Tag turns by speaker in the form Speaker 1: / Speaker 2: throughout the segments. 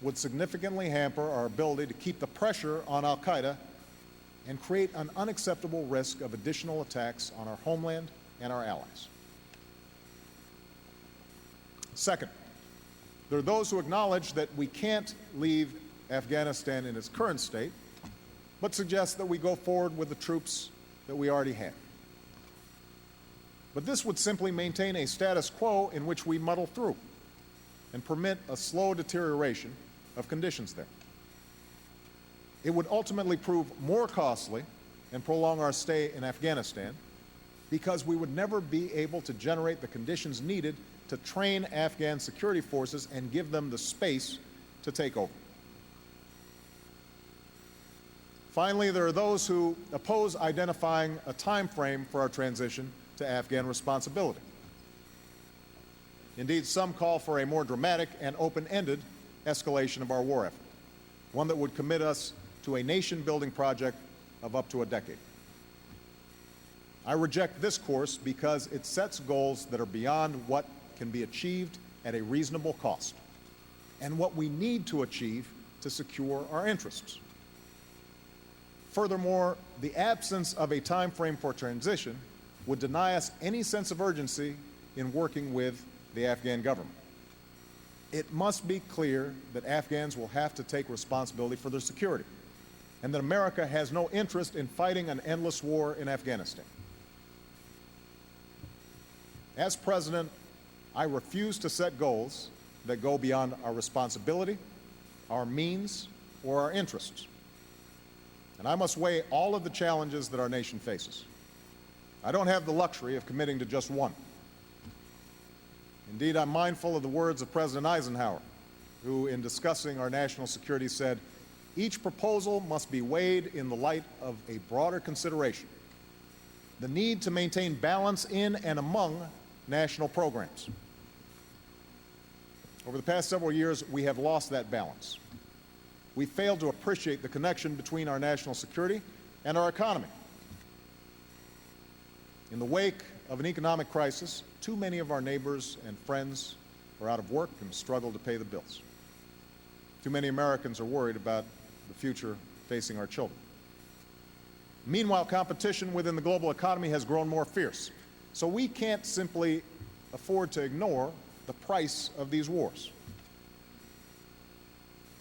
Speaker 1: would significantly hamper our ability to keep the pressure on al-Qaeda and create an unacceptable risk of additional attacks on our homeland and our allies. Second, there are those who acknowledge that we can't leave Afghanistan in its current state, but suggest that we go forward with the troops that we already have. But this would simply maintain a status quo in which we muddle through and permit a slow deterioration of conditions there. It would ultimately prove more costly and prolong our stay in Afghanistan because we would never be able to generate the conditions needed to train Afghan security forces and give them the space to take over. Finally, there are those who oppose identifying a time frame for our transition to Afghan responsibility. Indeed, some call for a more dramatic and open-ended escalation of our war effort, one that would commit us to a nation-building project of up to a decade. I reject this course because it sets goals that are beyond what can be achieved at a reasonable cost and what we need to achieve to secure our interests. Furthermore, the absence of a time frame for transition would deny us any sense of urgency in working with the Afghan government. It must be clear that Afghans will have to take responsibility for their security, and that America has no interest in fighting an endless war in Afghanistan. As President, I refuse to set goals that go beyond our responsibility, our means, or our interests. And I must weigh all of the challenges that our nation faces. I don't have the luxury of committing to just one. Indeed, I'm mindful of the words of President Eisenhower, who, in discussing our national security, said, "Each proposal must be weighed in the light of a broader consideration, the need to maintain balance in and among national programs." Over the past several years, we have lost that balance. We failed to appreciate the connection between our national security and our economy. In the wake of an economic crisis, too many of our neighbors and friends are out of work and struggle to pay the bills. Too many Americans are worried about the future facing our children. Meanwhile, competition within the global economy has grown more fierce, so we can't simply afford to ignore the price of these wars.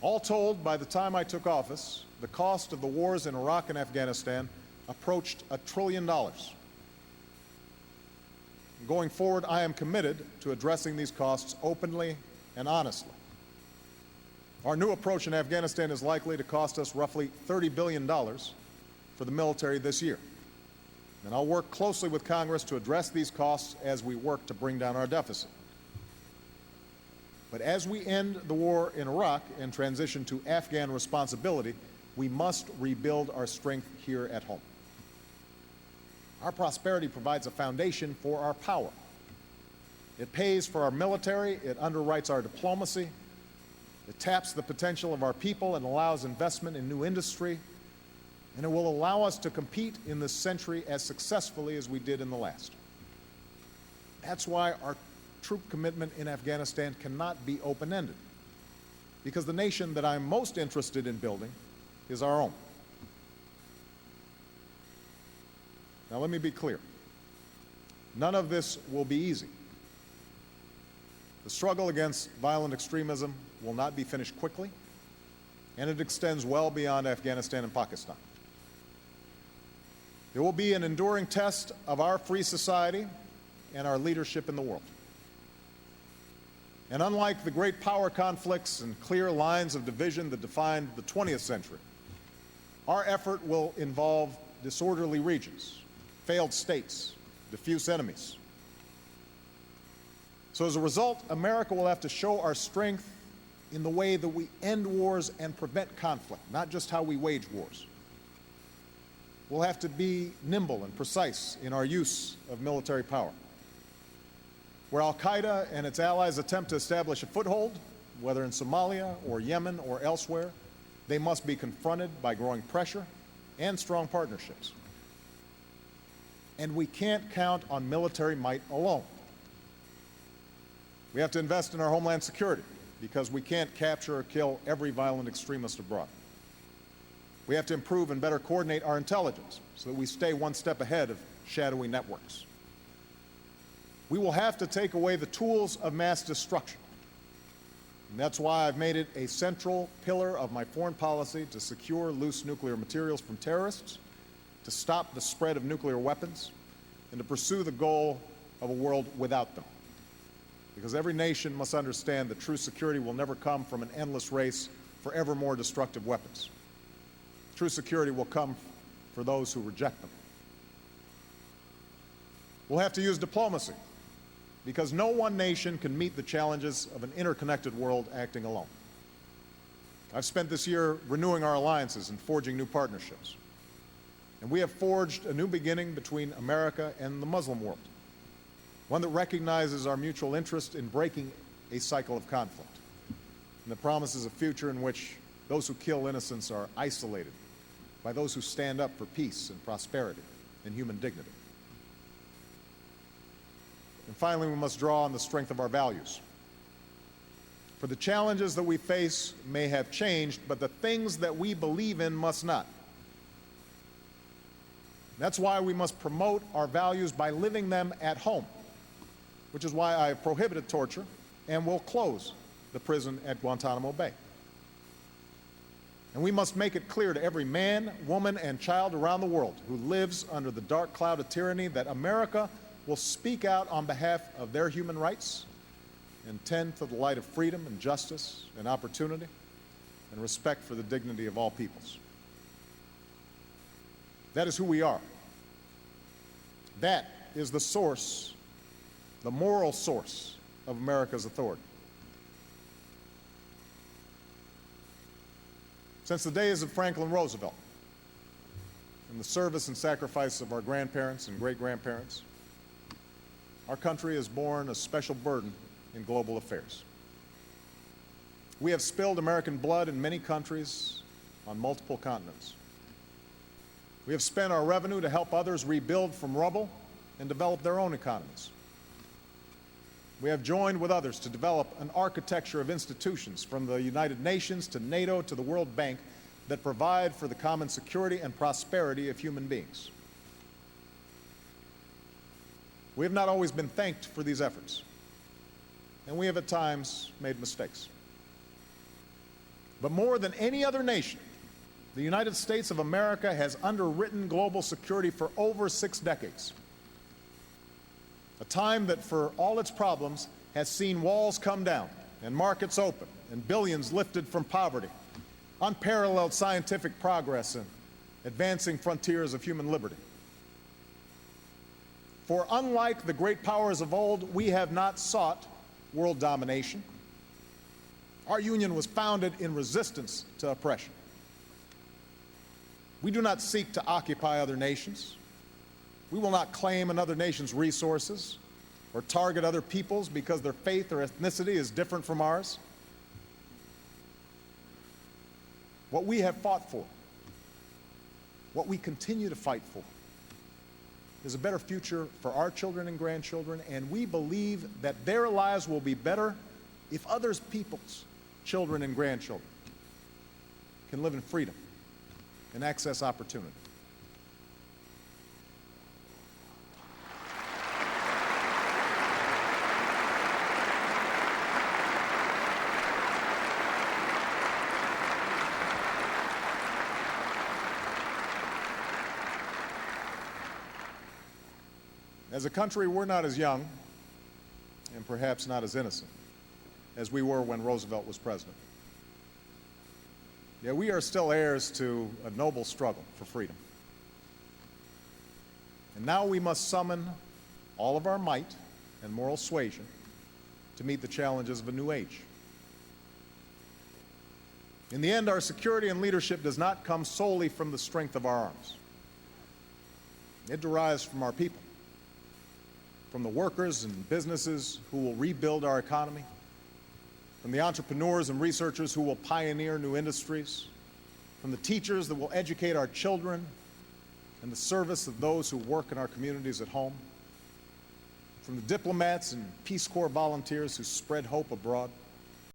Speaker 1: All told, by the time I took office, the cost of the wars in Iraq and Afghanistan approached $1 trillion. Going forward, I am committed to addressing these costs openly and honestly. Our new approach in Afghanistan is likely to cost us roughly $30 billion for the military this year. And I'll work closely with Congress to address these costs as we work to bring down our deficit. But as we end the war in Iraq and transition to Afghan responsibility, we must rebuild our strength here at home. Our prosperity provides a foundation for our power. It pays for our military, it underwrites our diplomacy, it taps the potential of our people and allows investment in new industry, and it will allow us to compete in this century as successfully as we did in the last. That's why our troop commitment in Afghanistan cannot be open-ended, because the nation that I'm most interested in building is our own. Now, let me be clear. None of this will be easy. The struggle against violent extremism will not be finished quickly, and it extends well beyond Afghanistan and Pakistan. It will be an enduring test of our free society and our leadership in the world. And unlike the great power conflicts and clear lines of division that defined the 20th century, our effort will involve disorderly regions, failed states, diffuse enemies. So as a result, America will have to show our strength in the way that we end wars and prevent conflict, not just how we wage wars. We'll have to be nimble and precise in our use of military power. Where al-Qaeda and its allies attempt to establish a foothold, whether in Somalia or Yemen or elsewhere, they must be confronted by growing pressure and strong partnerships. And we can't count on military might alone. We have to invest in our homeland security, because we can't capture or kill every violent extremist abroad. We have to improve and better coordinate our intelligence so that we stay one step ahead of shadowy networks. We will have to take away the tools of mass destruction. And that's why I've made it a central pillar of my foreign policy to secure loose nuclear materials from terrorists, to stop the spread of nuclear weapons, and to pursue the goal of a world without them. Because every nation must understand that true security will never come from an endless race for ever more destructive weapons. True security will come for those who reject them. We'll have to use diplomacy, because no one nation can meet the challenges of an interconnected world acting alone. I've spent this year renewing our alliances and forging new partnerships. And we have forged a new beginning between America and the Muslim world, one that recognizes our mutual interest in breaking a cycle of conflict, and that promises a future in which those who kill innocents are isolated by those who stand up for peace and prosperity and human dignity. And finally, we must draw on the strength of our values. For the challenges that we face may have changed, but the things that we believe in must not. That's why we must promote our values by living them at home, which is why I have prohibited torture and will close the prison at Guantanamo Bay. And we must make it clear to every man, woman, and child around the world who lives under the dark cloud of tyranny that America will speak out on behalf of their human rights and tend to the light of freedom and justice and opportunity and respect for the dignity of all peoples. That is who we are. That is the source, the moral source of America's authority. Since the days of Franklin Roosevelt and the service and sacrifice of our grandparents and great-grandparents, our country has borne a special burden in global affairs. We have spilled American blood in many countries on multiple continents. We have spent our revenue to help others rebuild from rubble and develop their own economies. We have joined with others to develop an architecture of institutions, from the United Nations to NATO to the World Bank, that provide for the common security and prosperity of human beings. We have not always been thanked for these efforts, and we have at times made mistakes. But more than any other nation, the United States of America has underwritten global security for over 6 decades. A time that, for all its problems, has seen walls come down and markets open and billions lifted from poverty, unparalleled scientific progress and advancing frontiers of human liberty. For unlike the great powers of old, we have not sought world domination. Our union was founded in resistance to oppression. We do not seek to occupy other nations. We will not claim another nation's resources or target other peoples because their faith or ethnicity is different from ours. What we have fought for, what we continue to fight for, is a better future for our children and grandchildren, and we believe that their lives will be better if other people's children and grandchildren can live in freedom and access opportunity. As a country, we're not as young and perhaps not as innocent as we were when Roosevelt was president. Yet we are still heirs to a noble struggle for freedom. And now we must summon all of our might and moral suasion to meet the challenges of a new age. In the end, our security and leadership does not come solely from the strength of our arms. It derives from our people, from the workers and businesses who will rebuild our economy, from the entrepreneurs and researchers who will pioneer new industries, from the teachers that will educate our children, and the service of those who work in our communities at home, from the diplomats and Peace Corps volunteers who spread hope abroad,